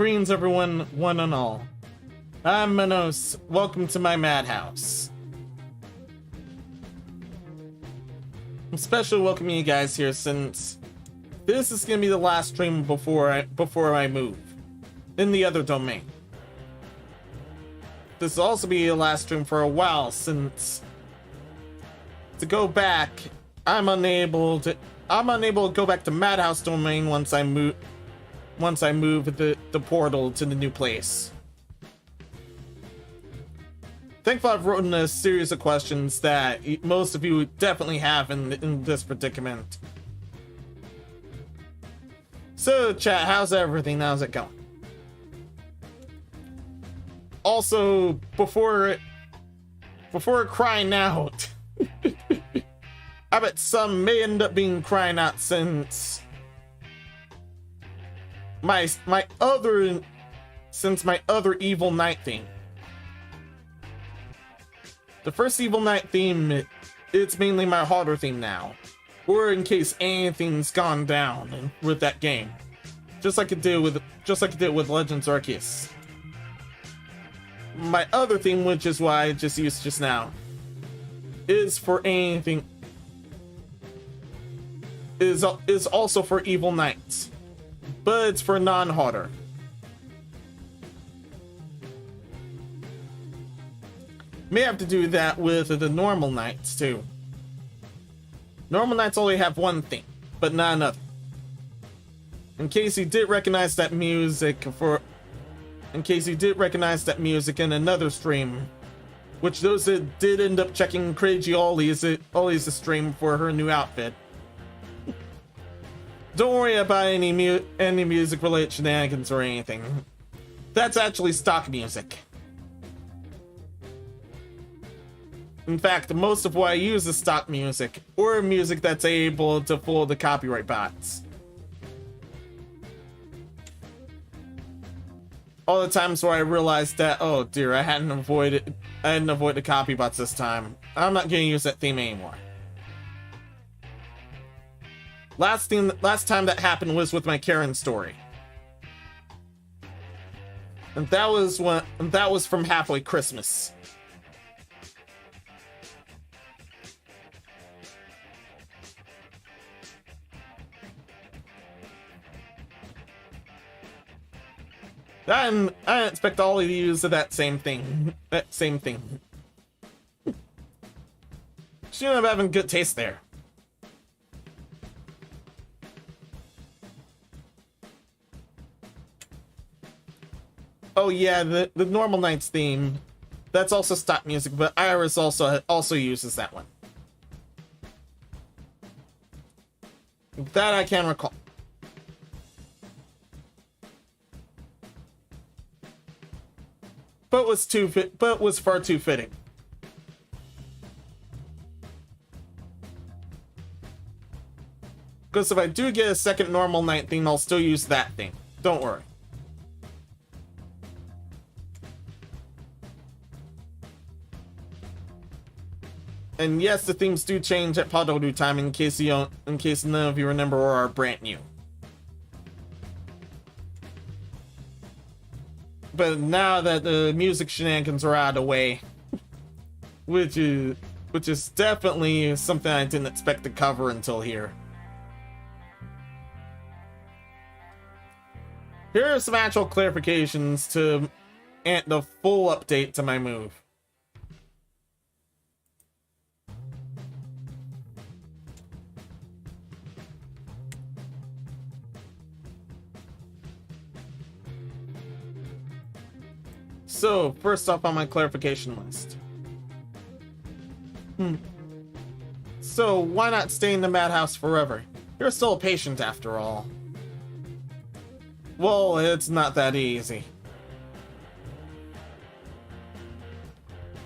Greetings everyone, one and all. I'm Menos. Welcome to my madhouse. I'm especially welcoming you guys here since this is gonna be the last stream before I move in the other domain. This will also be the last stream for a while since to go back, I'm unable to go back to Madhouse Domain once I move the portal to the new place. Thankfully, I've written a series of questions that most of you definitely have in this predicament. So, chat, how's everything? How's it going? Also, before crying out, I bet some may end up being crying out since my other Evil Night theme. The first Evil Night theme, it's mainly my harder theme now, or in case anything's gone down with that game, just like it did with Legends Arceus. My other theme, which is why I just used just now, is for anything. Is also for Evil Nights, but it's for non-harder. May have to do that with the normal nights too. Normal nights only have one theme, but not another. In case you did recognize that music in another stream, which those that did end up checking Crazy Ollie's stream for her new outfit. Don't worry about any music related shenanigans or anything. That's actually stock music. In fact, most of what I use is stock music, or music that's able to fool the copyright bots. All the times where I realized that, oh dear, I hadn't avoided the copy bots this time. I'm not gonna use that theme anymore. Last time that happened was with my Karen story. And that was from Halfway Christmas. I didn't expect all of you to use that same thing. She ended up having good taste there. Oh yeah, the normal nights theme. That's also stock music, but Iris also uses that one. That I can recall. But was far too fitting. Because if I do get a second normal night theme, I'll still use that theme. Don't worry. And yes, the themes do change at Padodu time in case none of you remember or are brand new. But now that the music shenanigans are out of the way, which is definitely something I didn't expect to cover until here. Here are some actual clarifications to the full update to my move. So, first off on my clarification list. So, why not stay in the madhouse forever? You're still a patient after all. Well, it's not that easy.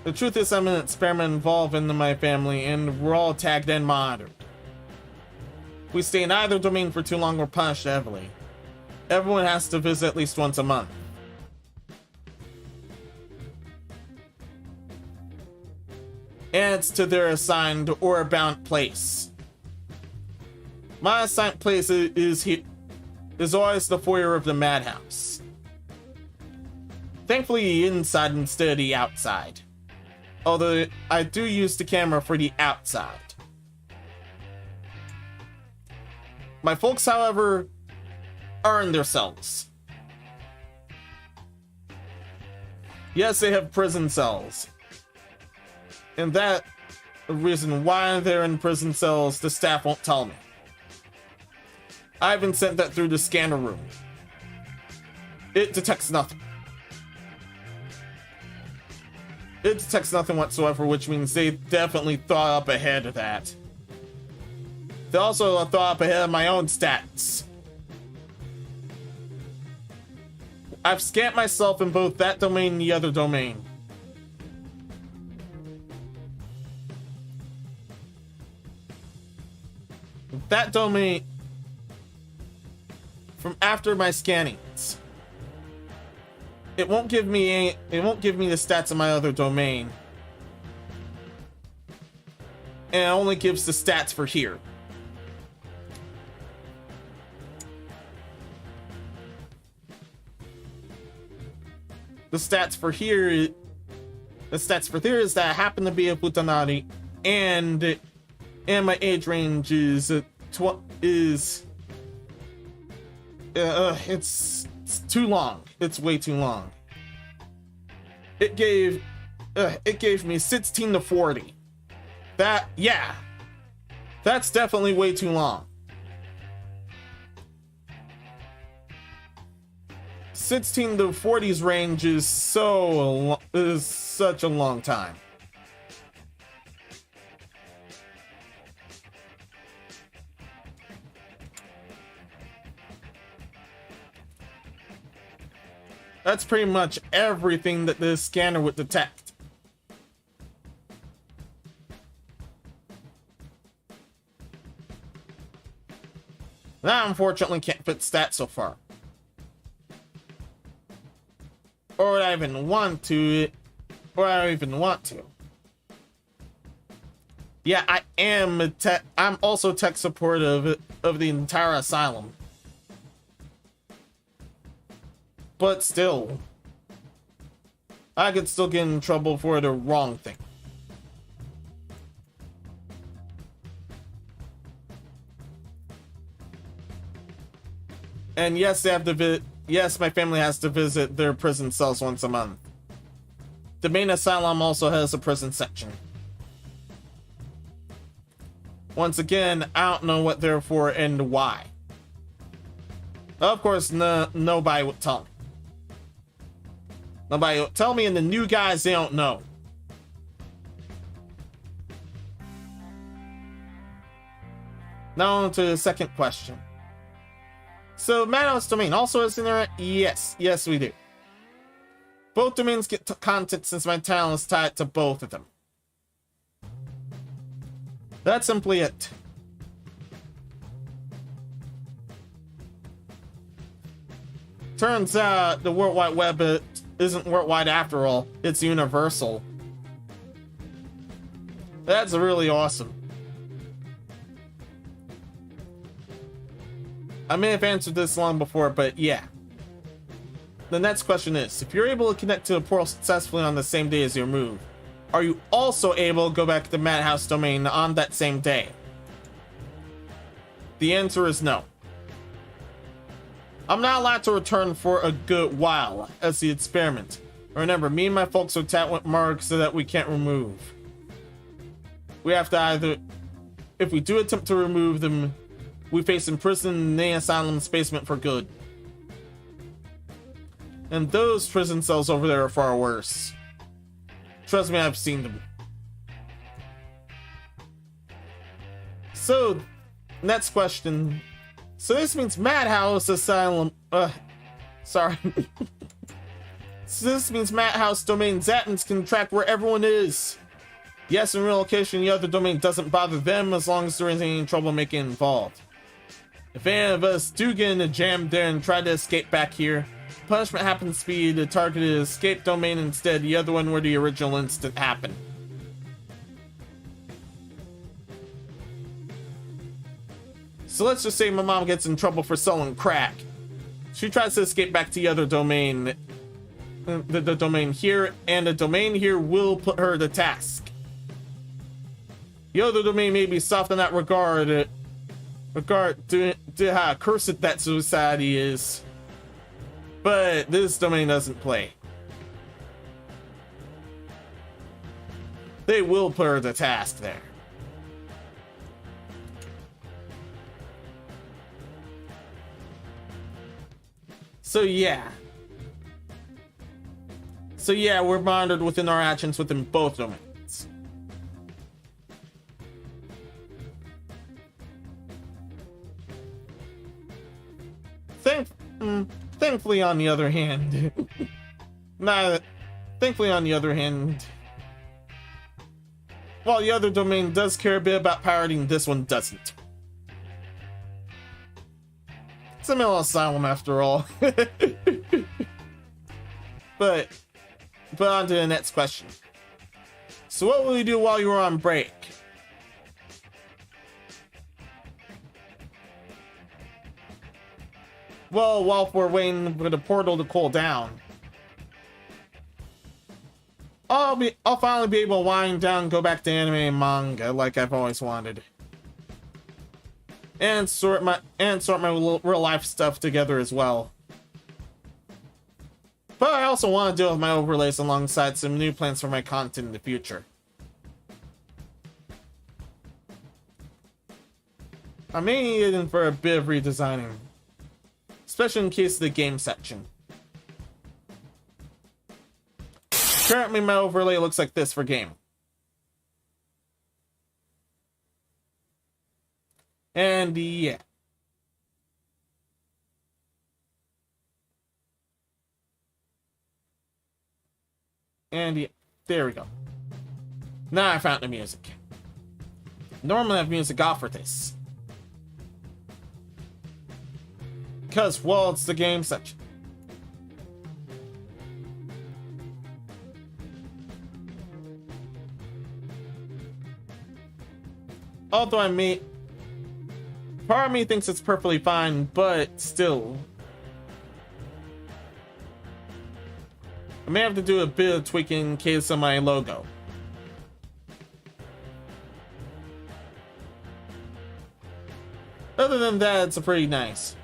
The truth is I'm an experiment involved in my family, and we're all tagged and monitored. If we stay in either domain for too long, we're punished heavily. Everyone has to visit at least once a month. And it's to their assigned or bound place. My assigned place is always the foyer of the madhouse. Thankfully inside instead of the outside. Although I do use the camera for the outside. My folks, however, are in their cells. Yes, they have prison cells. And that the reason why they're in prison cells, the staff won't tell me. I haven't sent that through the scanner room. It detects nothing. It detects nothing whatsoever, which means they definitely thought up ahead of that. They also thought up ahead of my own stats. I've scanned myself in both that domain and the other domain. That domain, from after my scannings, it won't give me the stats of my other domain. And it only gives the stats for here. The stats for here is that I happen to be a Butanari, and my age range is it's too long. It's way too long. It gave me 16 to 40. That's definitely way too long. 16 to 40's range is such a long time. That's pretty much everything that this scanner would detect. That unfortunately can't fit stats so far. Or would I even want to? Yeah, I am I'm also tech support of the entire asylum. But still, I could still get in trouble for the wrong thing. And yes, yes, my family has to visit their prison cells once a month. The main asylum also has a prison section. Once again, I don't know what they're for and why. Of course, nobody would tell me. Nobody will tell me, and the new guys, they don't know. Now on to the second question. So, Madhouse Domain also has internet? Yes, we do. Both domains get content since my channel is tied to both of them. That's simply it. Turns out the World Wide Web isn't worldwide after all, it's universal. That's really awesome. I may have answered this long before, but yeah. The next question is, if you're able to connect to a portal successfully on the same day as your move, are you also able to go back to the Madhouse Domain on that same day? The answer is no. I'm not allowed to return for a good while as the experiment. Remember, me and my folks are tagged with marks so that we can't remove. We have to either, if we do attempt to remove them, we face imprisonment in the asylum's basement for good. And those prison cells over there are far worse. Trust me, I've seen them. So, next question. So this means Madhouse Asylum, sorry. So this means Madhouse Domain Zatans can track where everyone is. Yes, in relocation, the other domain doesn't bother them as long as there isn't any troublemaking involved. If any of us do get in a jam there and try to escape back here, punishment happens to be the targeted escape domain instead, the other one where the original incident happened. So let's just say my mom gets in trouble for selling crack. She tries to escape back to the other domain. the domain here, and the domain here will put her to task. The other domain may be soft in that regard to how cursed that society is, but this domain doesn't play. They will put her to task there. So yeah, we're monitored within our actions within both domains. Thankfully, on the other hand, while the other domain does care a bit about pirating, this one doesn't. It's a mental asylum after all. But on to the next question. So what will you do while you were on break? Well, while we're waiting for the portal to cool down, I'll finally be able to wind down and go back to anime and manga like I've always wanted. And sort my real life stuff together as well. But I also want to deal with my overlays alongside some new plans for my content in the future. I may need it for a bit of redesigning, especially in case of the game section. Currently my overlay looks like this for game. And yeah. And yeah, there we go. Now I found the music. Normally I have music off for this, because, well, it's the game section. Although part of me thinks it's perfectly fine, but still, I may have to do a bit of tweaking in case of my logo. Other than that, it's pretty nice.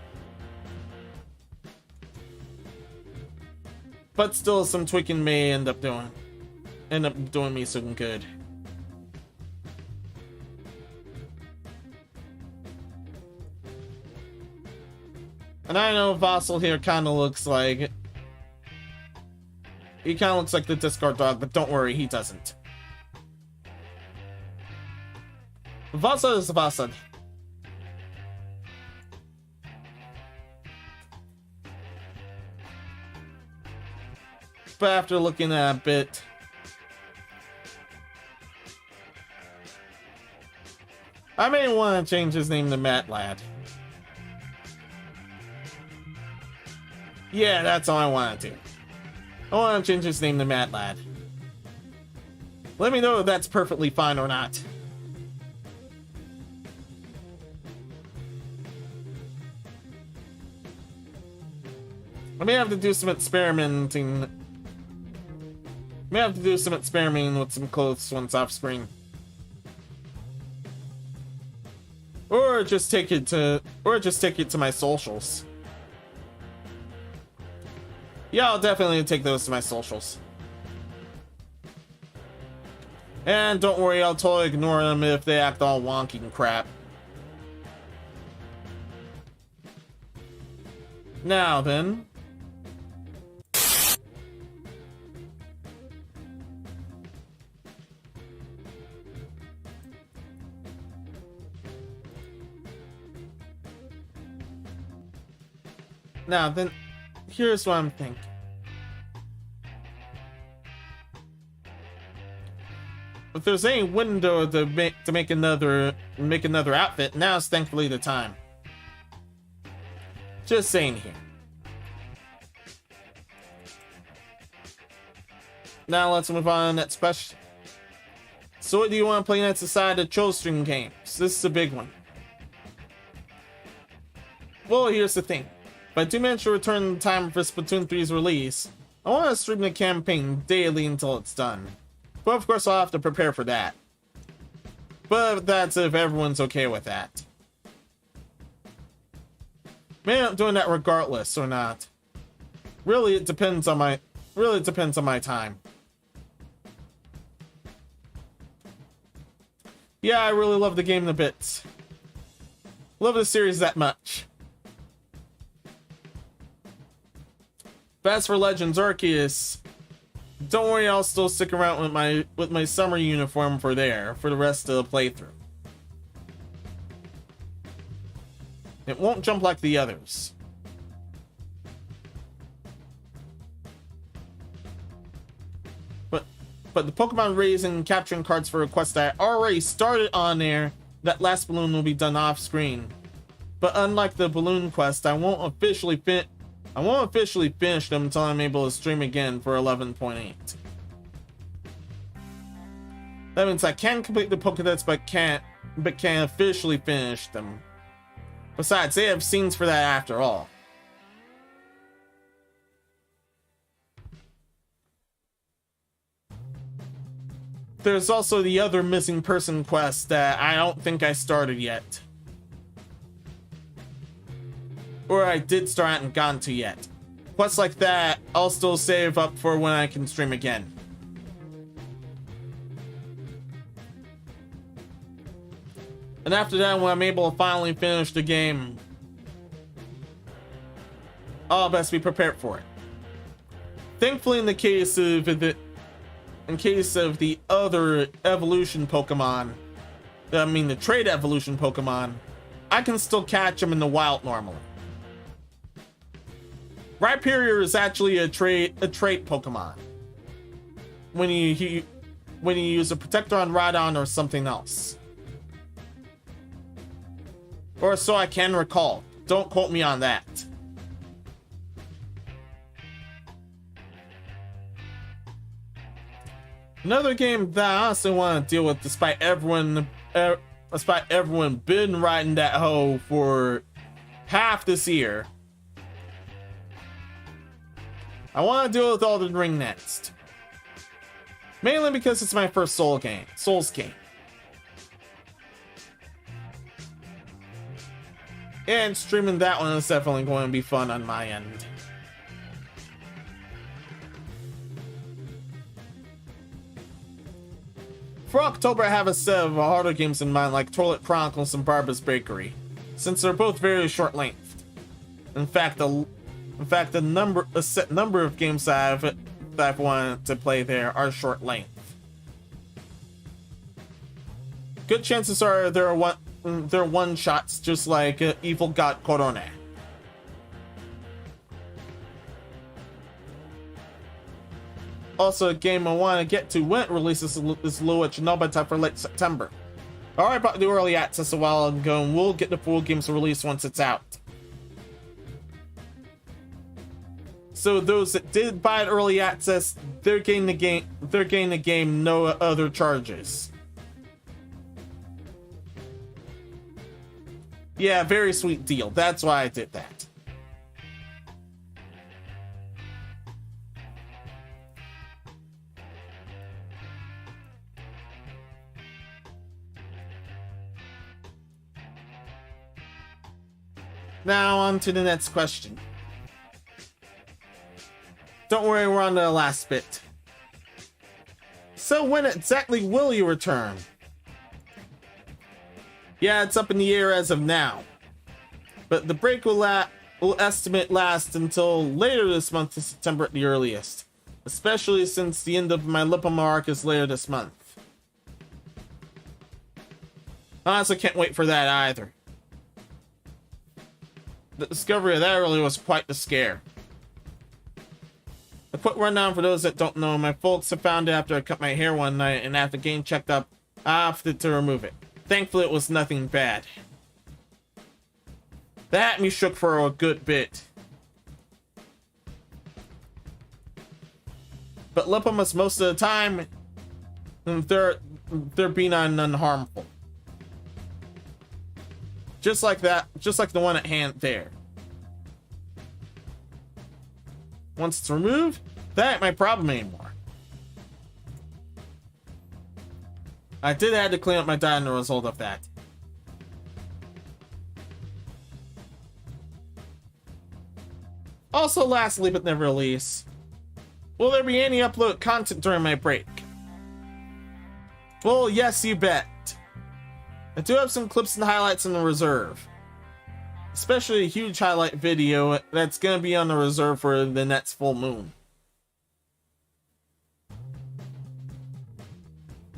But still, some tweaking may end up doing me some good. And I know Vassal here kind of looks like... He kind of looks like the discard dog, but don't worry, he doesn't. Vassal is Vassal. But after looking at a bit, I may want to change his name to Matt Lad. Yeah, that's all I want to do. I want to change his name to Matt Lad. Let me know if that's perfectly fine or not. I may have to do some experimenting. May have to do some experimenting with some clothes once off screen. Or just take it to my socials. Yeah, I'll definitely take those to my socials. And don't worry, I'll totally ignore them if they act all wonky and crap. Now then. Here's what I'm thinking. If there's any window to make another outfit, now's thankfully the time. Just saying here. Now let's move on to the next question. So what do you want to play next aside the children games? This is a big one. Well, here's the thing. If I do manage to return in time for Splatoon 3's release, I want to stream the campaign daily until it's done. But of course I'll have to prepare for that. But that's if everyone's okay with that. Maybe I'm doing that regardless or not. Really, it depends on my time. Yeah, I really love the game a bit. Love the series that much. But as for Legends Arceus, don't worry, I'll still stick around with my summer uniform for the rest of the playthrough. It won't jump like the others. But the Pokemon raising and capturing cards for a quest that I already started on there, that last balloon will be done off screen. But unlike the balloon quest, I won't officially finish them until I'm able to stream again for 11.8. That means I can complete the Pokédex but can't officially finish them. Besides, they have scenes for that after all. There's also the other missing person quest that I don't think I started yet. Or I did start and haven't gotten to yet. Quests like that, I'll still save up for when I can stream again. And after that, when I'm able to finally finish the game, I'll best be prepared for it. Thankfully, in case of the other evolution Pokemon, I mean the trade evolution Pokemon, I can still catch them in the wild normally. Rhyperior is actually a trait Pokemon. When you use a Protector on Rhydon or something else. Or so I can recall. Don't quote me on that. Another game that I honestly want to deal with, despite everyone been riding that hoe for half this year. I want to deal with Elden Ring next. Mainly because it's my first Souls game. And streaming that one is definitely going to be fun on my end. For October, I have a set of harder games in mind, like Toilet Chronicles and Barbara's Bakery, since they're both very short length. In fact, a set number of games that I've wanted to play there are short length. Good chances are they're one shots, just like Evil God Corona. Also, a game I want to get to when it releases is low at Chernobyl for late September. I already bought the early access a while ago, and we'll get the full game's release once it's out. So those that did buy it early access, they're getting the game no other charges. Yeah, very sweet deal. That's why I did that. Now on to the next question. Don't worry, we're on to the last bit. So when exactly will you return? Yeah, it's up in the air as of now. But the break will estimate last until later this month in September at the earliest. Especially since the end of my Lippum arc is later this month. I also can't wait for that either. The discovery of that really was quite the scare. A quick rundown for those that don't know, my folks have found it after I cut my hair one night, and after getting checked up, I opted to remove it. Thankfully, it was nothing bad. That had me shook for a good bit. But Lippum, most of the time, they're benign and unharmful. Just like that, just like the one at hand there. Once it's removed, That ain't my problem anymore. I did have to clean up my data as a result of that. Also, lastly but never least, will there be any upload content during my break? Well, yes, you bet. I do have some clips and highlights in the reserve. Especially a huge highlight video that's gonna be on the reserve for the next full moon.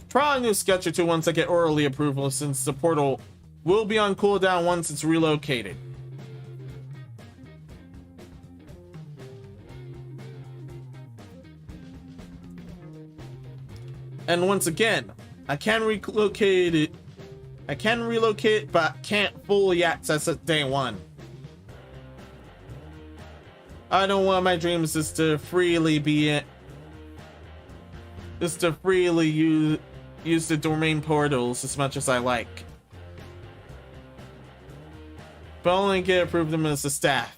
Probably a new sketch or two once I get orderly approval, since the portal will be on cooldown once it's relocated. And once again, I can relocate it. I can relocate, but can't fully access it day one. I know one of my dreams is to freely use the domain portals as much as I like. But only get approved them as a staff.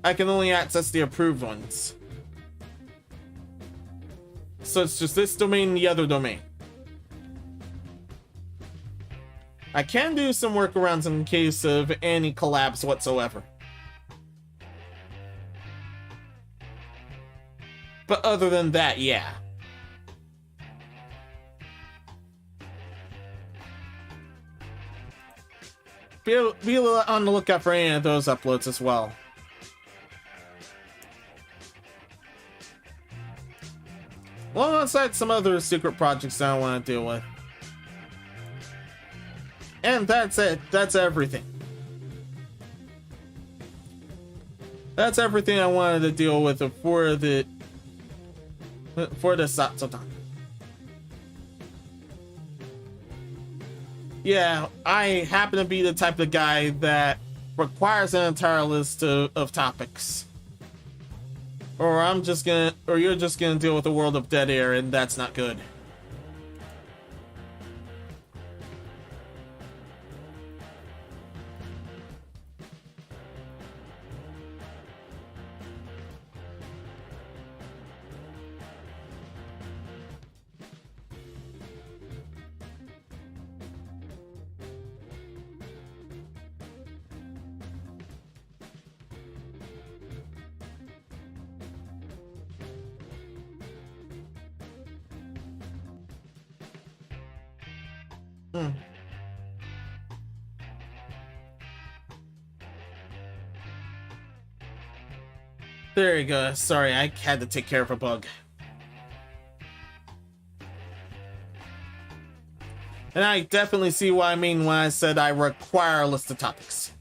I can only access the approved ones. So it's just this domain and the other domain. I can do some workarounds in case of any collapse whatsoever. But other than that, yeah. Be on the lookout for any of those uploads as well. Alongside some other secret projects that I want to deal with. And that's it. That's everything. That's everything I wanted to deal with for the Zatsudan. Yeah, I happen to be the type of guy that requires an entire list of topics. Or you're just gonna deal with the world of dead air, and that's not good. There you go. Sorry, I had to take care of a bug. And I definitely see what I mean when I said I require a list of topics.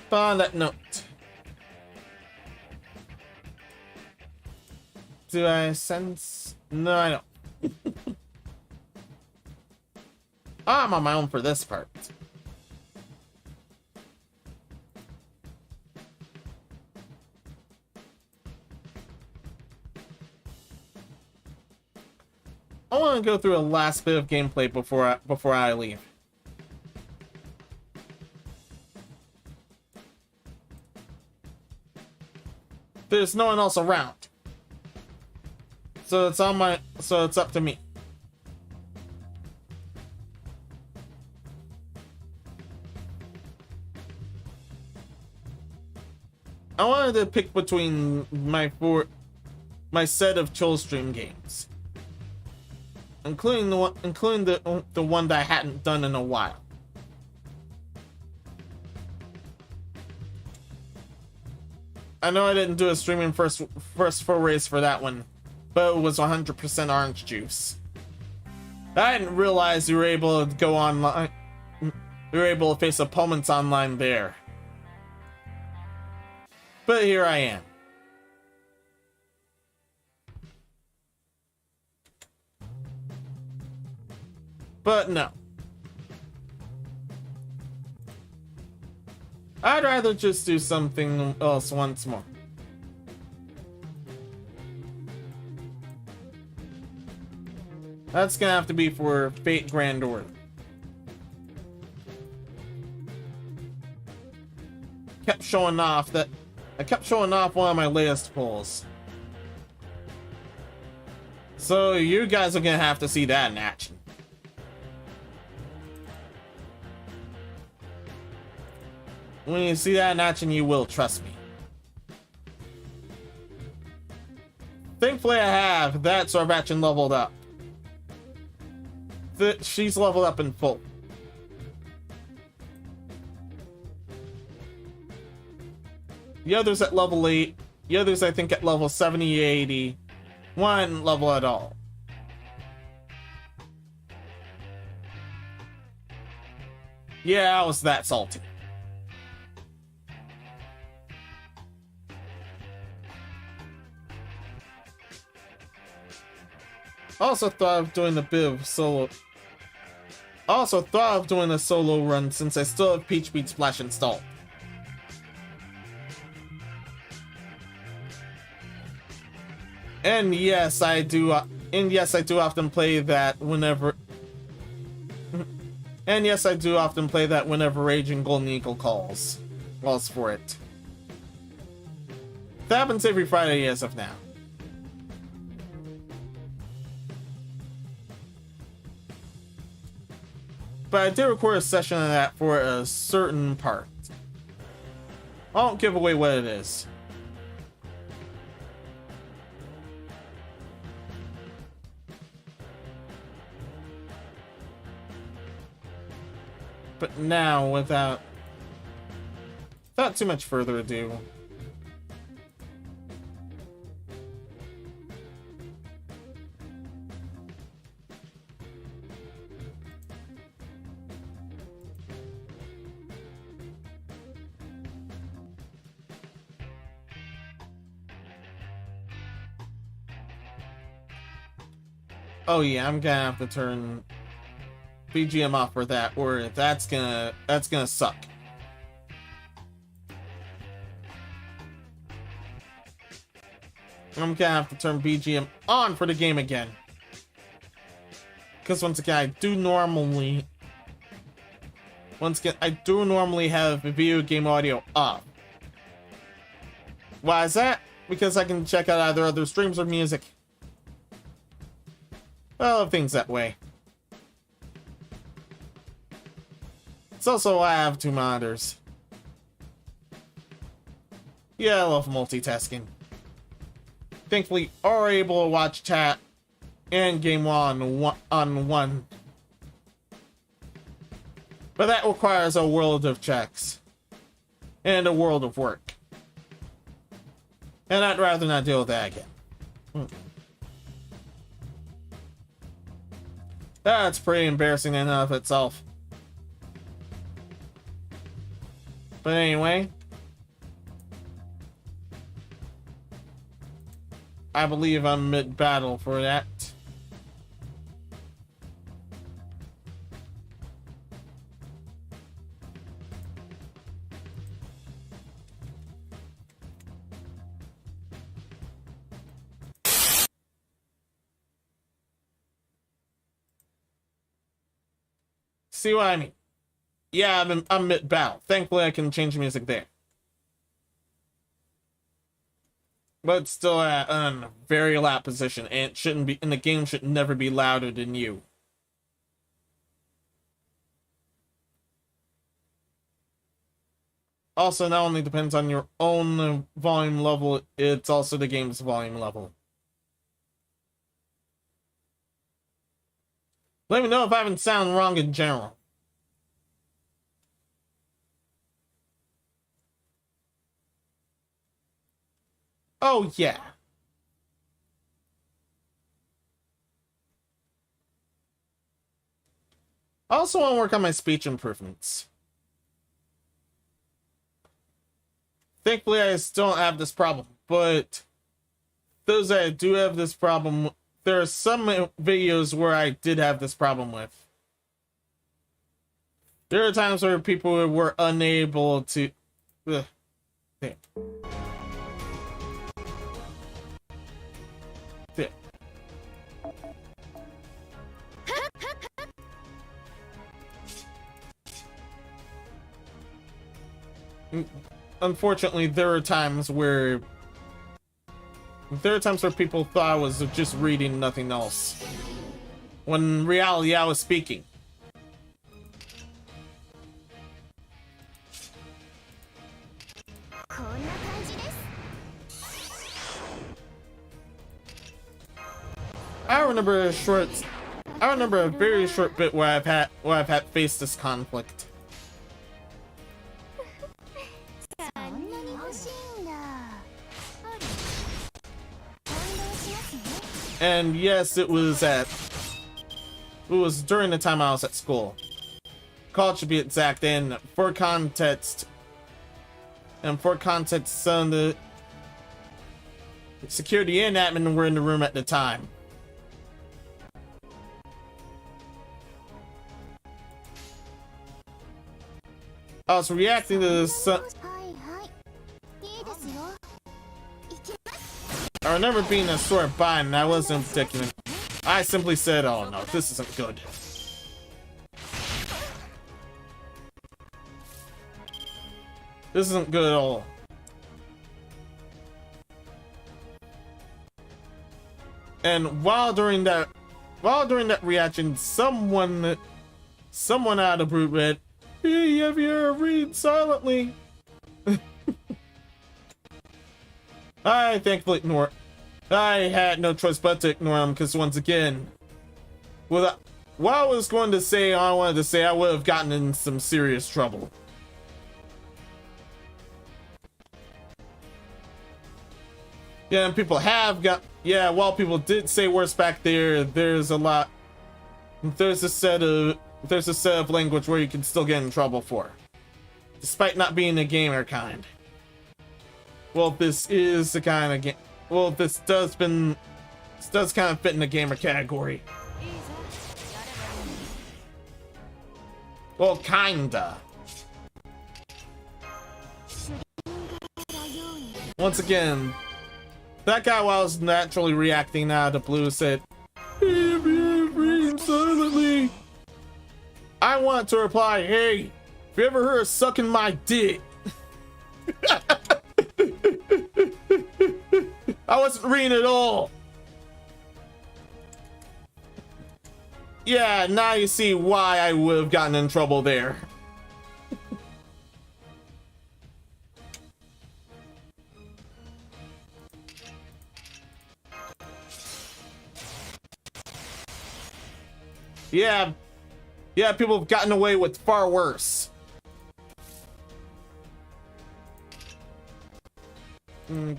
But on that note, do I sense? No, I don't. I'm on my own for this part. I want to go through a last bit of gameplay before I leave. There's no one else around, so it's up to me. I wanted to pick between my set of chill stream games, including the one that I hadn't done in a while. I know I didn't do a streaming first full race for that one, but it was 100% orange juice. I didn't realize you were able to go online. You were able to face opponents online there. But here I am. But no. I'd rather just do something else once more. That's gonna have to be for Fate Grand Order. Kept showing off that I kept showing off one of my latest pulls. So you guys are gonna have to see that in action. When you see that in action, you will, trust me. Thankfully I have that sort of action leveled up. She's leveled up in full. The others at level 8. The others I think at level 70, 80. One level at all. Yeah, I was that salty. Also thought of doing a bit of solo. Also thought of doing a solo run since I still have Peach Beat Splash installed. And yes, I do. And yes, I do often play that whenever. And yes, I do often play that whenever Raging Golden Eagle calls for it. That happens every Friday as of now. But I did record a session of that for a certain part. I won't give away what it is. But now, without too much further ado, oh yeah, I'm gonna have to turn BGM off for that, or that's gonna suck. I'm gonna have to turn BGM on for the game again. Because once again, I do normally have video game audio off. Why is that? Because I can check out either other streams or music. I love things that way. It's also why I have two monitors. Yeah, I love multitasking. Thankfully, are able to watch chat and game on one. But that requires a world of checks. And a world of work. And I'd rather not deal with that again. That's pretty embarrassing in and of itself. But anyway, I believe I'm mid-battle for that. See what I mean? Yeah, I'm mid-battle. Thankfully, I can change music there. But still at a very loud position, and it shouldn't be. And the game should never be louder than you. Also, not only depends on your own volume level, it's also the game's volume level. Let me know if I haven't sound wrong in general. Oh, yeah. I also want to work on my speech improvements. Thankfully, I still don't have this problem, but those that I do have this problem, there are some videos where I did have this problem with. There are times where people were unable to... Ugh. Damn. Unfortunately, there are times where people thought I was just reading nothing else, when in reality I was speaking. I remember a very short bit where I've had faced this conflict. And yes, it was during the time I was at school. College to be exact, and for context, some of the security and admin were in the room at the time. I was reacting to this. I remember being a sort bind, and I wasn't particular. I simply said, "Oh no, this isn't good." This isn't good at all. And while during that reaction, someone out of Brute read, "Hey, have you ever read silently?" I thankfully ignored. I had no choice but to ignore him, because once again, what I was going to say, I wanted to say, I would have gotten in some serious trouble. Yeah, and people have got. Yeah, while people did say worse back there, there's a set of language where you can still get in trouble for, despite not being a gamer kind. Well, this is the kind of game. Well, this does kind of fit in the gamer category. Well, kinda. Once again, that guy, while I was naturally reacting out of the blue, said, "Hey, read silently." I want to reply, "Hey, have you ever heard of sucking my dick?" I wasn't reading at all. Yeah, now you see why I would have gotten in trouble there. Yeah, people have gotten away with far worse.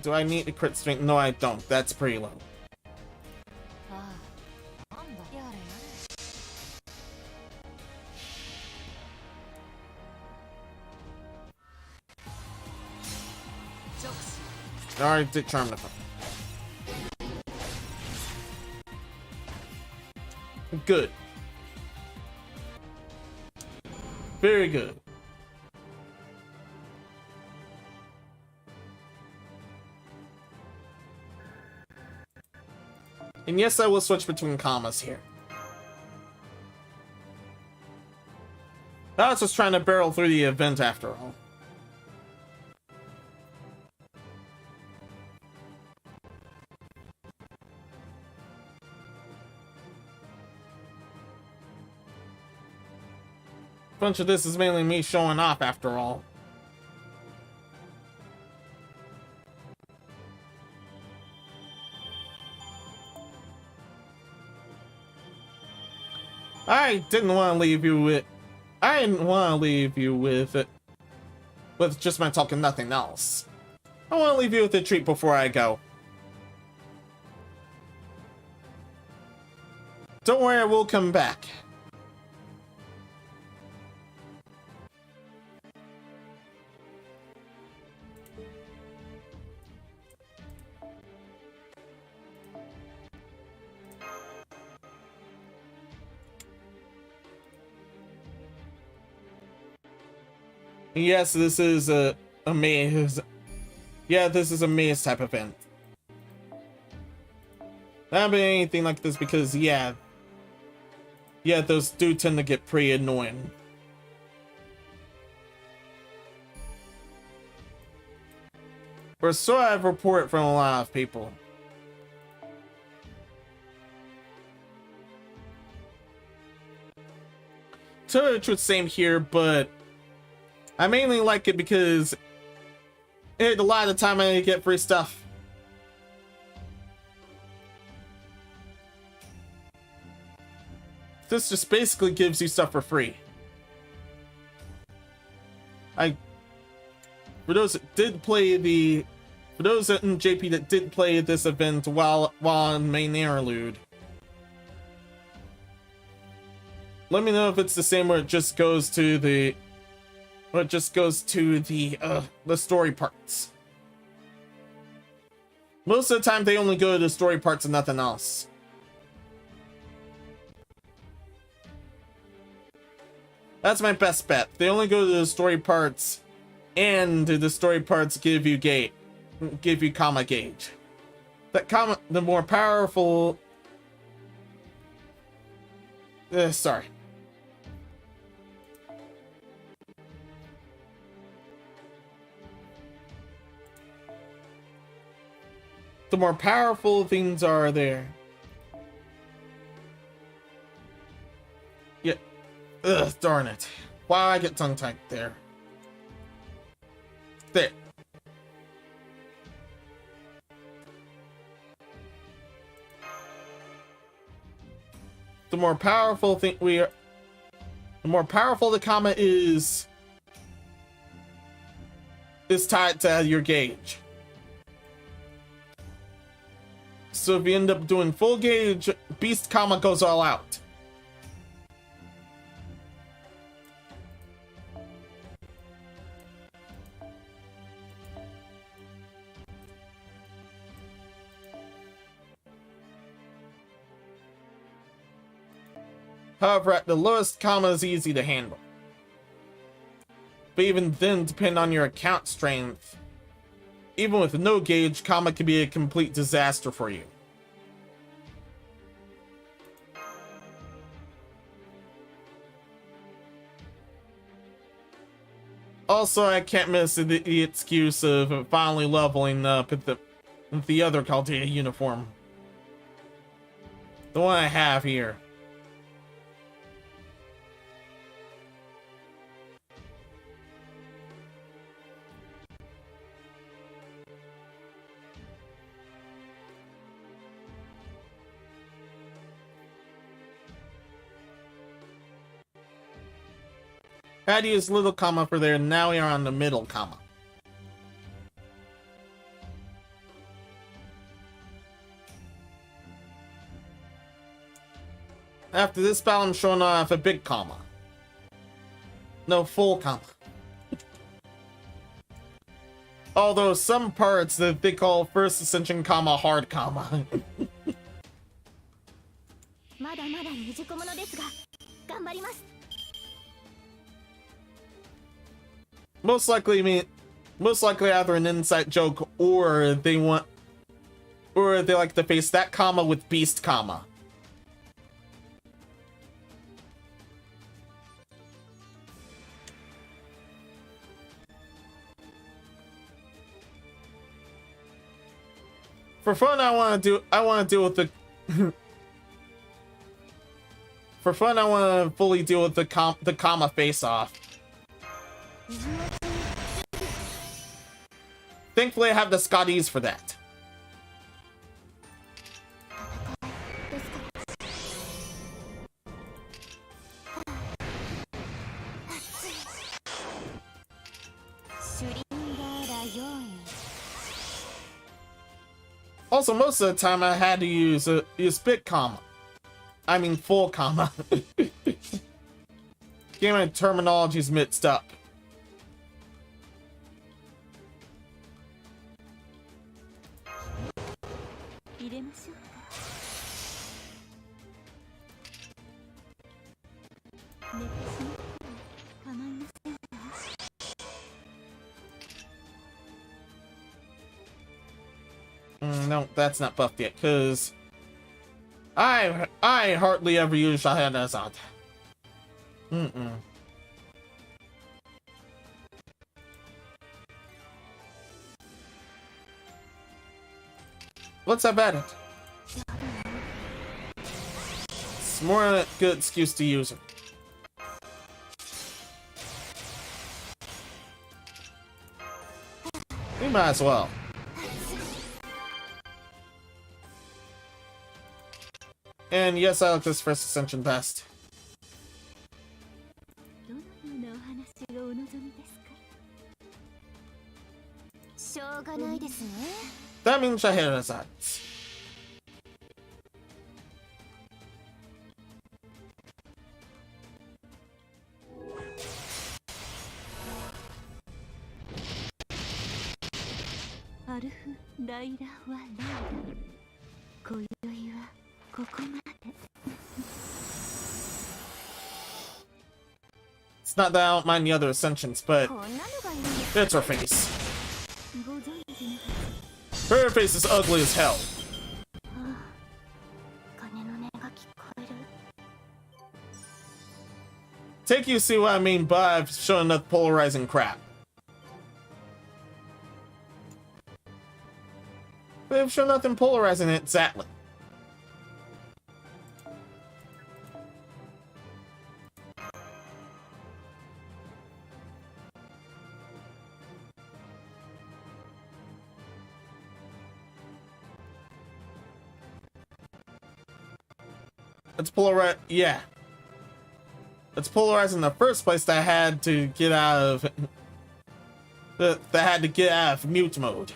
Do I need a crit strength? No, I don't. That's pretty low. Alright, did charm the. Good. Very good. And yes, I will switch between commas here. I was just trying to barrel through the event after all. Bunch of this is mainly me showing off after all. I didn't want to leave you with it with just my talking nothing else. I want to leave you with a treat before I go. Don't worry, I will come back. Yes, this is a maze. Yeah, this is a maze type event. Not been anything like this because, yeah, those do tend to get pretty annoying. Or so I've reported from a lot of people. To tell you the truth, same here, but I mainly like it because a lot of the time I get free stuff. This just basically gives you stuff for free. For those that did play for those in JP that did play this event while on main interlude, let me know if it's the same where it just goes to the story parts. Most of the time they only go to the story parts and nothing else. That's my best bet. They only go to the story parts, and the story parts give you comma gauge. That comma, the more powerful. Sorry. The more powerful things are there. Yeah. Ugh, darn it. Why I get tongue-tied there? There. The more powerful the more powerful the comma is tied to your gauge. So if you end up doing full gauge, beast comma goes all out. However, at the lowest, comma is easy to handle. But even then, depending on your account strength, even with no gauge, comma can be a complete disaster for you. Also, I can't miss the excuse of finally leveling up at the other Chaldea uniform. The one I have here. Had to use little comma for there, and now we are on the middle comma. After this battle, I'm showing off a big comma. No, full comma. Although some parts that they call first ascension comma hard comma. Most likely either an inside joke or they like to face that comma with beast comma. For fun, I want to deal with the for fun, I want to fully deal with the comma face off. Thankfully, I have the Scotties for that. Also, most of the time I had to use big comma. I mean full comma. Get my terminologies mixed up. No, that's not buffed yet, because I hardly ever use Shahadazad. Let's have at it. It's more a good excuse to use it. We might as well. And yes, I like this first ascension best. That means Scheherazade. It's not that I don't mind the other ascensions, but it's her face. Her face is ugly as hell. Take you see what I mean by showing that polarizing crap. They've shown nothing polarizing exactly. It's polarized, yeah. It's polarized in the first place that I had to get out of that had to get out of mute mode.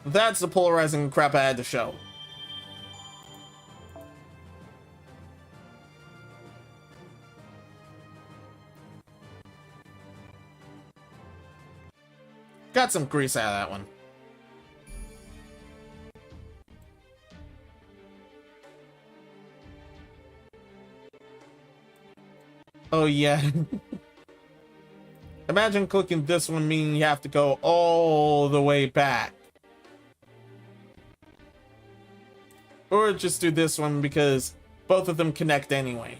That's the polarizing crap I had to show. Got some grease out of that one. Oh yeah. Imagine clicking this one meaning you have to go all the way back. Or just do this one because both of them connect anyway.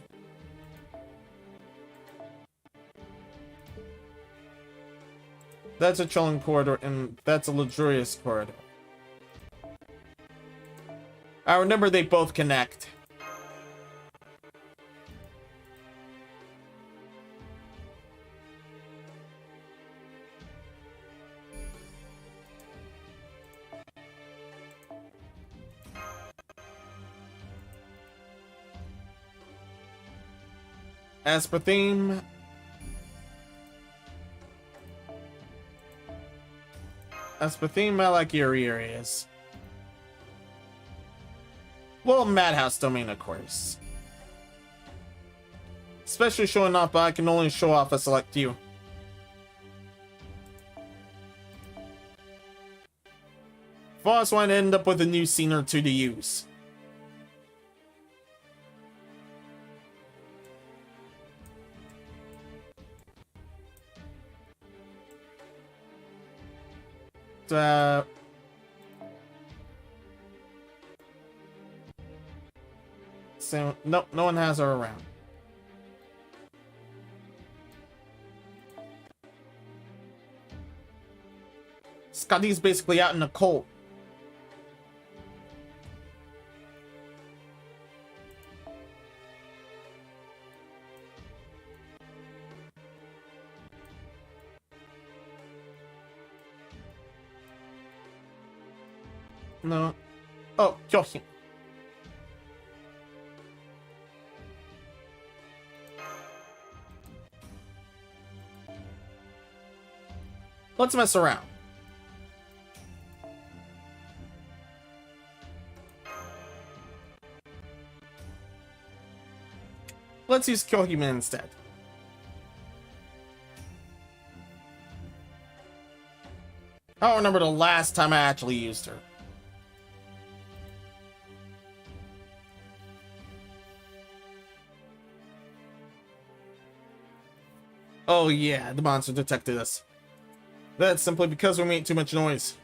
That's a chilling corridor and that's a luxurious corridor. I remember they both connect. As per theme, I like eerie areas. Well, Madhouse Domain, of course. Especially showing off, but I can only show off a select few. Boss want to end up with a new scene or two to use. So nope, no one has her around. Scotty's basically out in the cold. No. Oh, kill him. Let's mess around. Let's use Kyohime instead. I don't remember the last time I actually used her. Oh yeah, the monster detected us. That's simply because we made too much noise.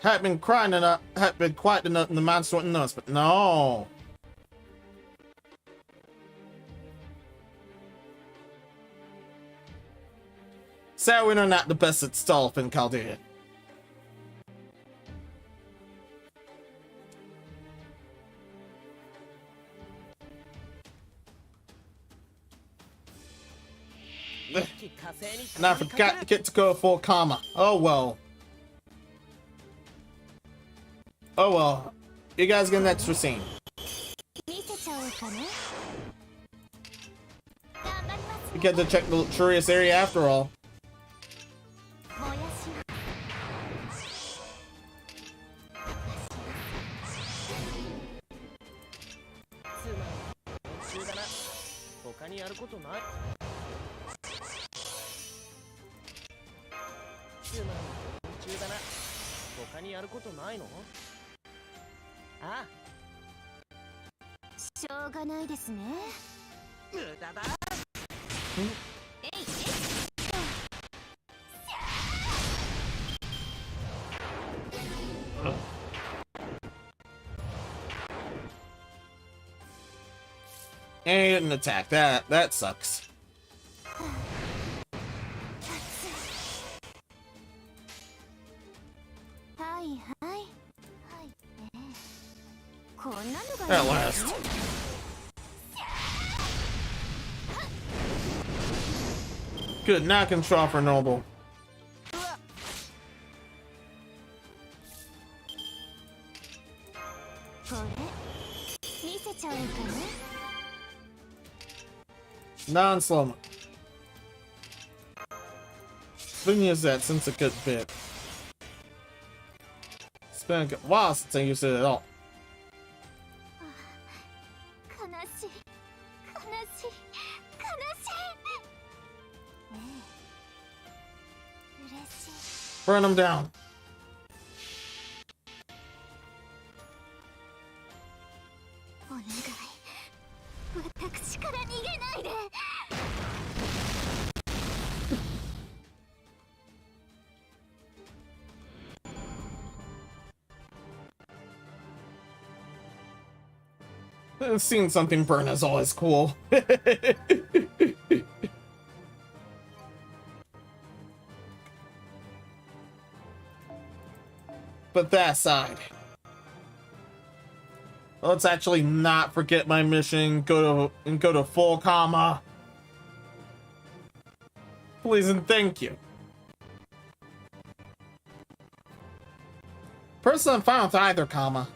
Had been crying enough, had been quiet enough, and the monster wouldn't notice, but no. Sad we're not the best at stealth in Chaldea. And I forgot to get to go full comma. Oh well. Oh well. You guys get an extra scene. You get to check the luxurious area after all. And he didn't attack. That sucks. At last. Good, now I can draw for Noble. Non-slow-mo. Been used that since a good bit. It's been a good while since I used it at all. Burn them down. Seeing something burn is always cool. But that aside, let's actually not forget my mission. Go to full comma. Please and thank you. Personally, I'm fine with either comma.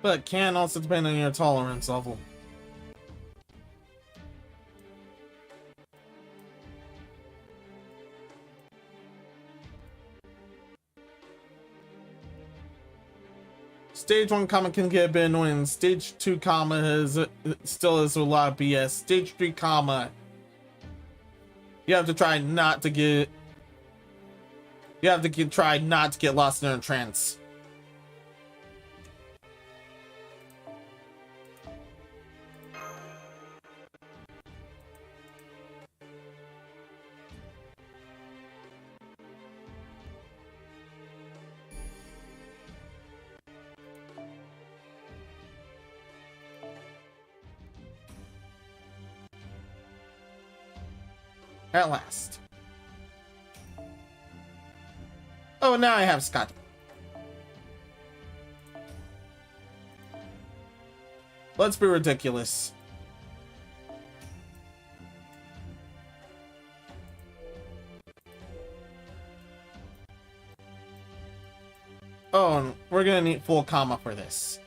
But it can also depend on your tolerance level. Stage 1 comma can get a bit annoying. Stage 2 comma still is a lot of BS. Stage 3 comma, you have to try not to get. You have to try not to get lost in a trance. At last. Oh, now I have Scott. Let's be ridiculous. Oh, and we're gonna need full comma for this.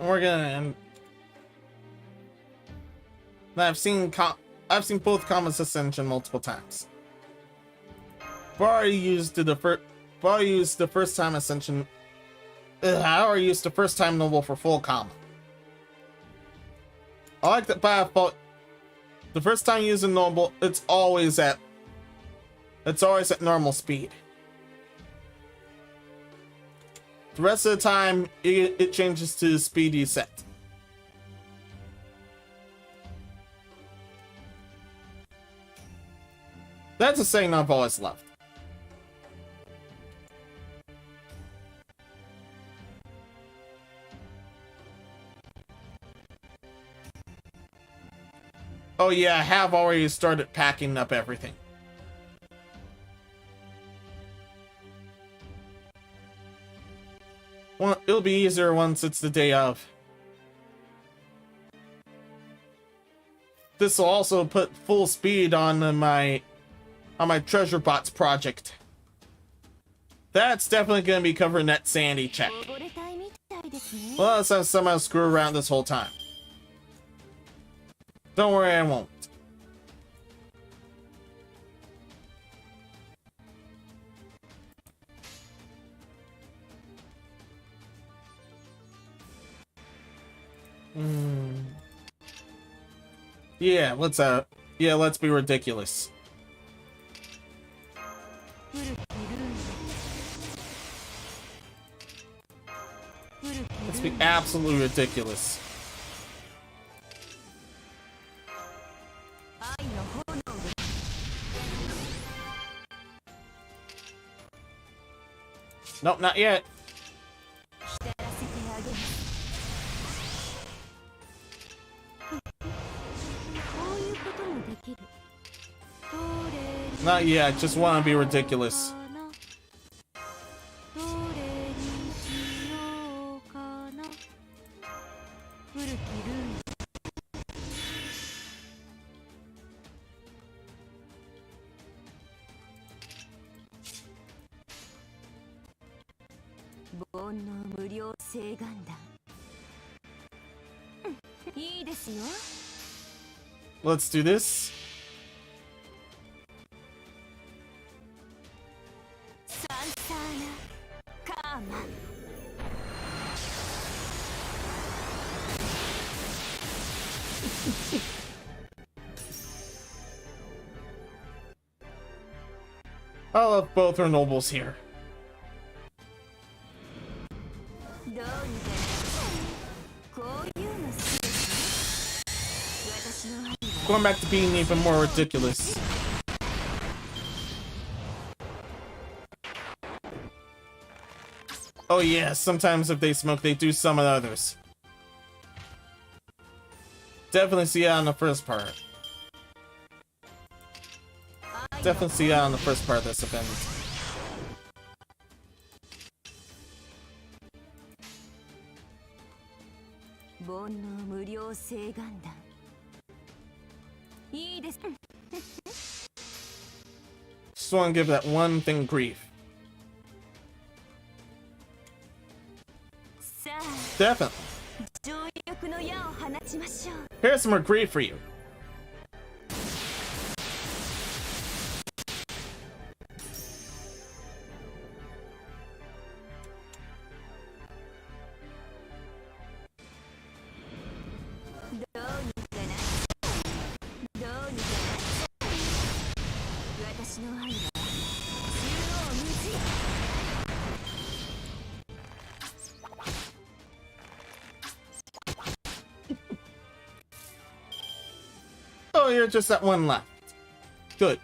We're gonna end. I've seen I've seen both Kama's ascension multiple times. Bar used the first time ascension. However, used the first time noble for full Kama. I like that by default. The first time you use a noble, it's always at normal speed. The rest of the time, it changes to the speed you set. That's a saying I've always loved. Oh yeah, I have already started packing up everything. Well, it'll be easier once it's the day of. This will also put full speed on my treasure bots project. That's definitely going to be covering that sandy check. Well, let's have somehow screw around this whole time. Don't worry, I won't. Yeah, let's be ridiculous. Let's be absolutely ridiculous. Nope, not yet. Not yet, just want to be ridiculous. Let's do this. I love both our nobles here. Going back to being even more ridiculous. Oh yeah, sometimes if they smoke, they do summon others. Definitely see that on the first part. Definitely see that on the first part of this event. Just want to give that one thing grief. Definitely. Here's some more grief for you. Oh, you're just at one left. Good.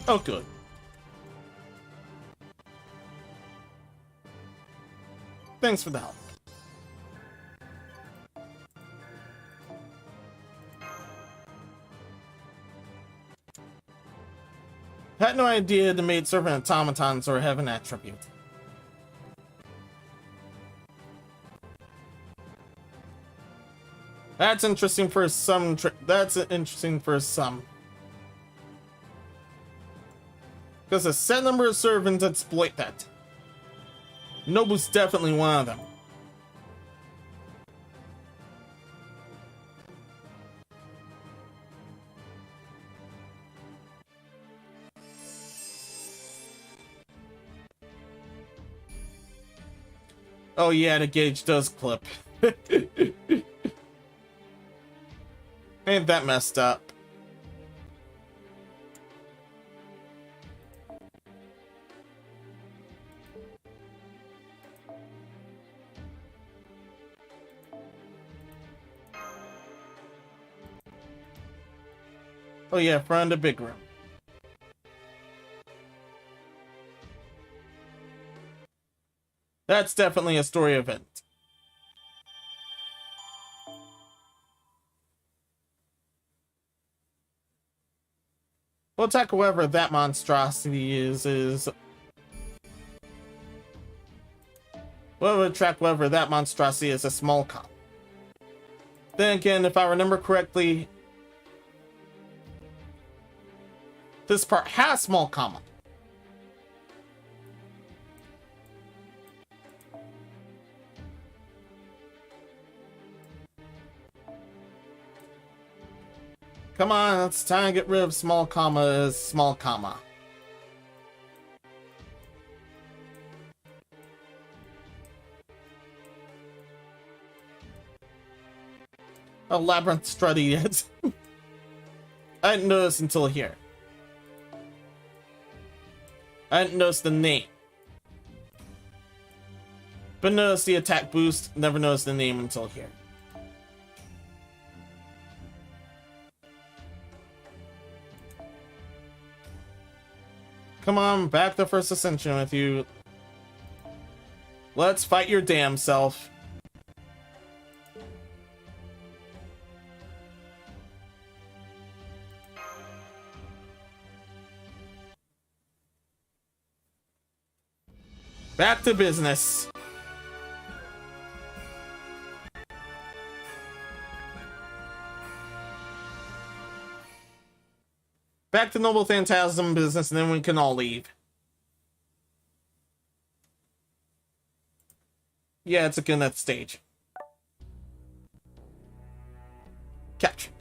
Oh, good. Thanks for the help. Had no idea the maid servant automatons or have an attribute. That's interesting for some. That's interesting for some. Because a set number of servants exploit that. Nobu's definitely one of them. Oh yeah, the gauge does clip. Ain't that messed up? Oh yeah, front the big room. That's definitely a story event. We'll attack whoever that monstrosity is. We'll attack whoever that monstrosity is a small cop. Then again, if I remember correctly, this part has small comma. Come on, it's time to get rid of small commas, small comma. Oh, Labyrinth Strutty yet. I didn't notice until here. I didn't notice the name. But notice the attack boost, never noticed the name until here. Come on, back to First Ascension with you. Let's fight your damn self. Back to business. Back to Noble Phantasm business, and then we can all leave. Yeah, it's a good enough stage. Captured.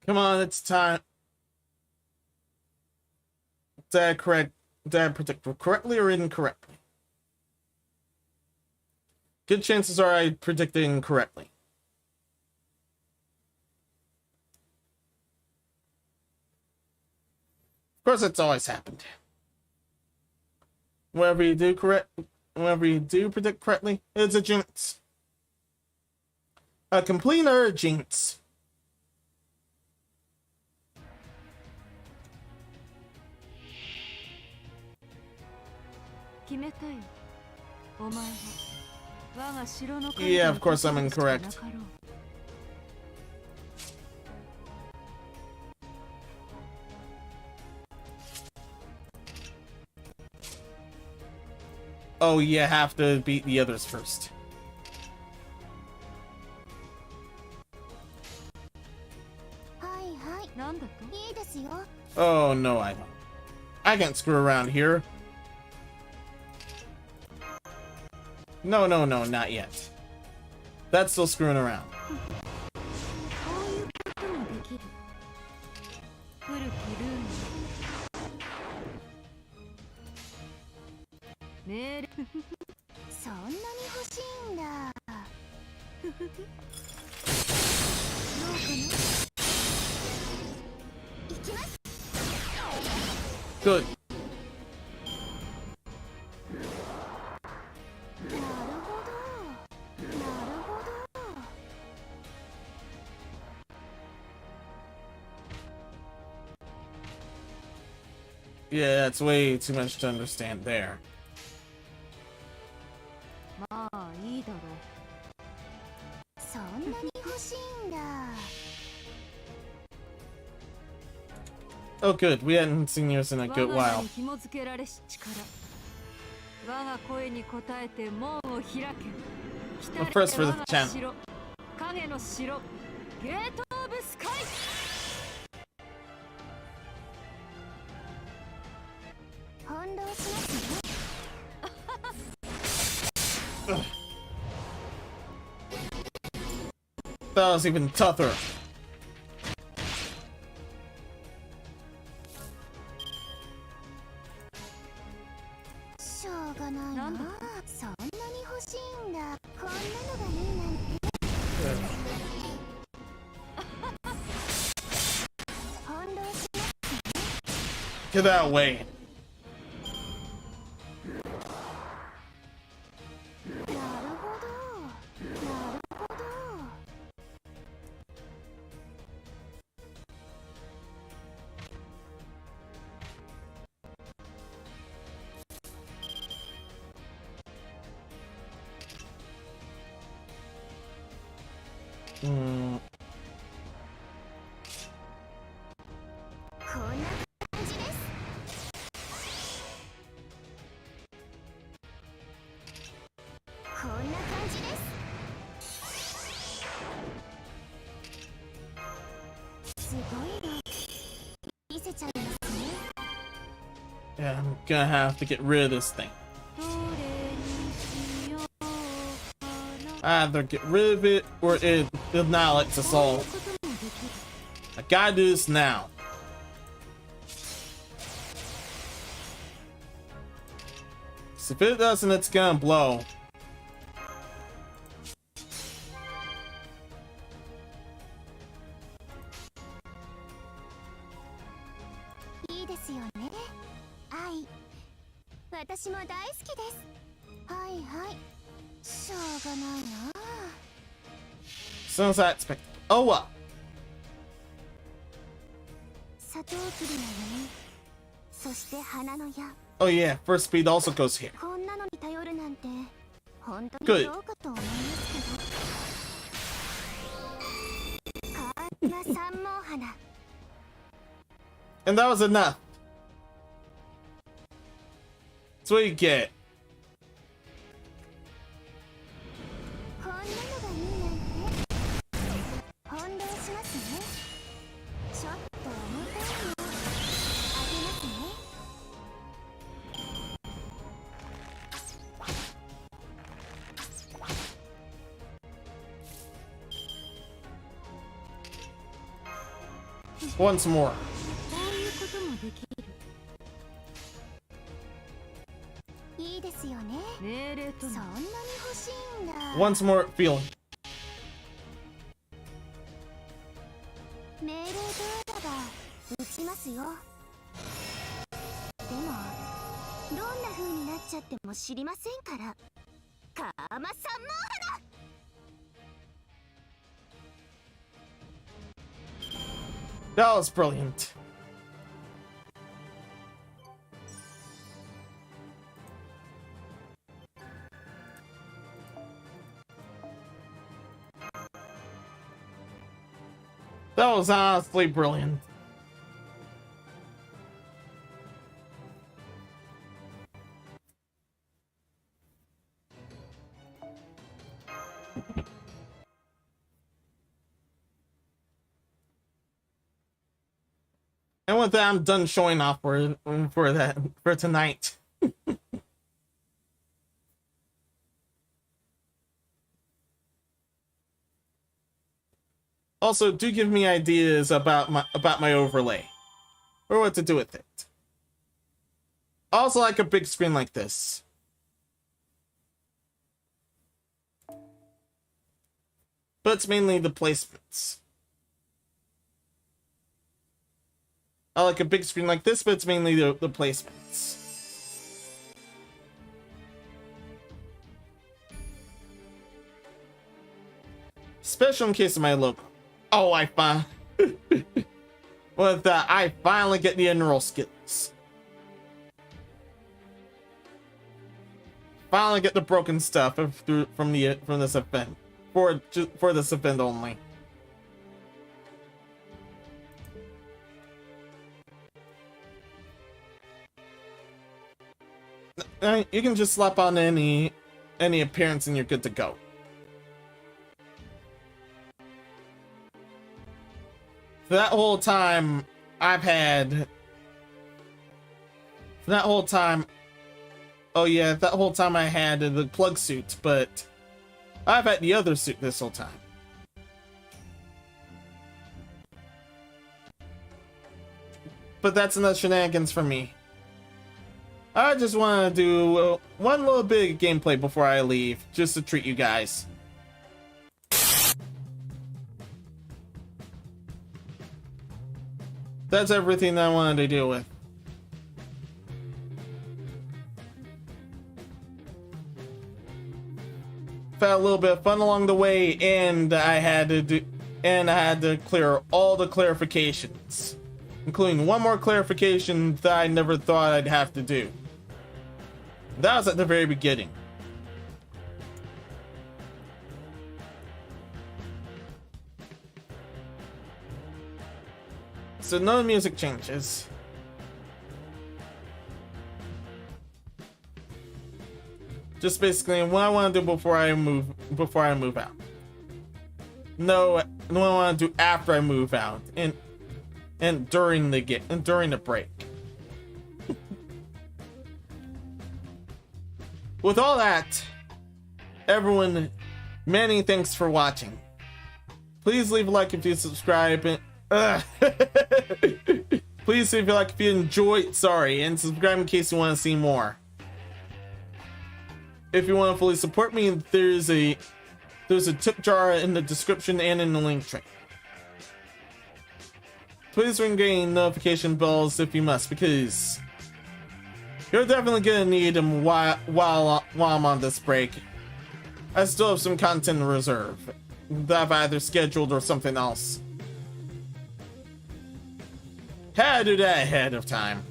Come on, it's time. Did I predict correctly or incorrectly? Good chances are I predicted incorrectly. Of course, it's always happened. Whenever you do predict correctly, it's a jinx. A complete and utter jinx. Yeah, of course I'm incorrect. Oh, you have to beat the others first. Oh, no, I don't. I can't screw around here. No, not yet. That's still screwing around. Good. Yeah, that's way too much to understand there. Oh, good. We hadn't seen yours in a good while. But first for the channel. That was even tougher. Get that way. Yeah, I'm gonna have to get rid of this thing. Either get rid of it or it annihilates us all. I gotta do this now. So if it doesn't, it's gonna blow. So as I expect. Oh what? Oh yeah, first speed also goes here. Good. And that was enough. That's what you get. Once more. Once more feeling. That was brilliant. That was honestly brilliant. And with that, I'm done showing off for tonight. Also, do give me ideas about my overlay or what to do with it. Also, like a big screen like this. But it's mainly the placements. I like a big screen like this, but it's mainly the placements. Special in case of my logo. Oh, I finally get the integral skills. Finally get the broken stuff from this event for this event only. you can just slap on any appearance and you're good to go. That whole time I've had. That whole time. Oh yeah, that whole time I had the plug suit, but I've had the other suit this whole time. But that's enough shenanigans for me. I just want to do one little bit of gameplay before I leave, just to treat you guys. That's everything that I wanted to deal with. Had a little bit of fun along the way, and I had to clear all the clarifications, including one more clarification that I never thought I'd have to do. That was at the very beginning. So no music changes. Just basically what I want to do before I move out. No, what I want to do after I move out and during the break. With all that, everyone, many thanks for watching. Please leave a like if you subscribe. Please leave a like if you enjoyed. And subscribe in case you want to see more. If you want to fully support me, there's a tip jar in the description and in the link tree. Please ring getting notification bells if you must, because you're definitely gonna need them while I'm on this break. I still have some content in reserve that I've either scheduled or something else. Had to do that ahead of time.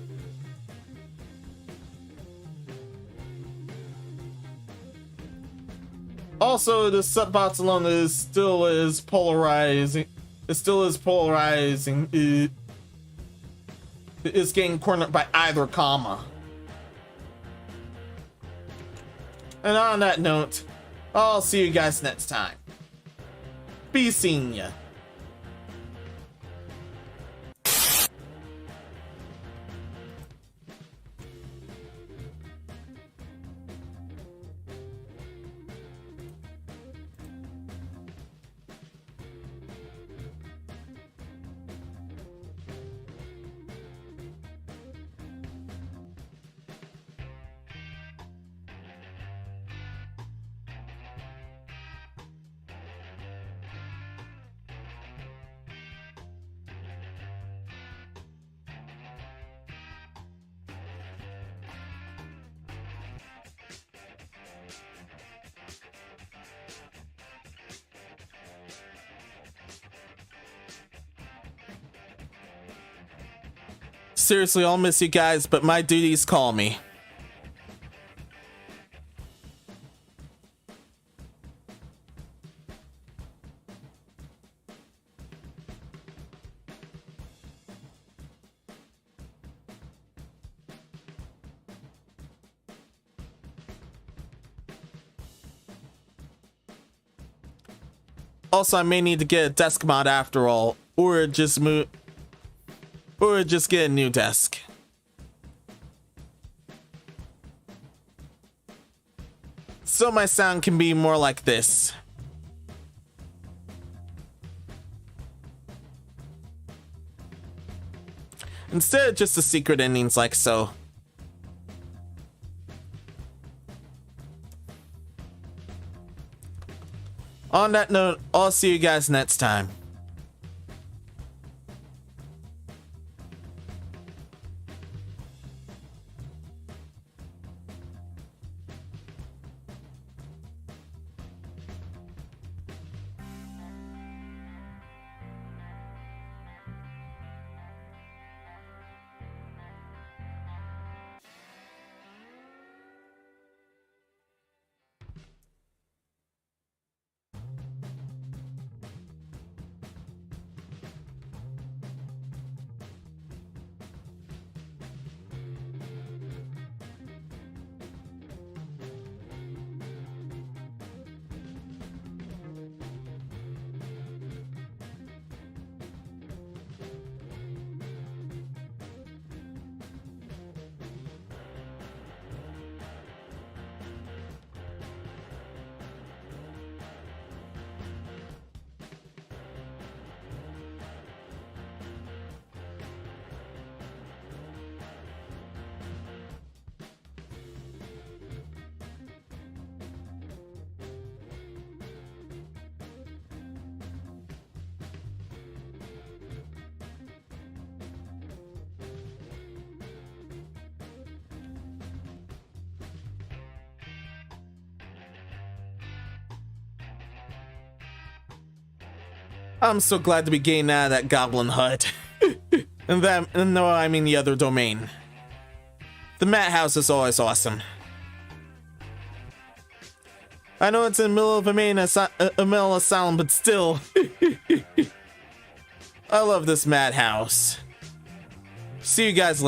Also, the sub Barcelona is still as polarizing. It still is polarizing. It's getting cornered by either comma. And on that note, I'll see you guys next time. Be seeing ya. Seriously, I'll miss you guys, but my duties call me. Also, I may need to get a desk mod after all, or just get a new desk. So my sound can be more like this. Instead of just the secret endings like so. On that note, I'll see you guys next time. I'm so glad to be getting out of that goblin hut. and no, I mean the other domain. The Madhouse is always awesome. I know it's in the middle of a mental asylum, but still. I love this Madhouse. See you guys later.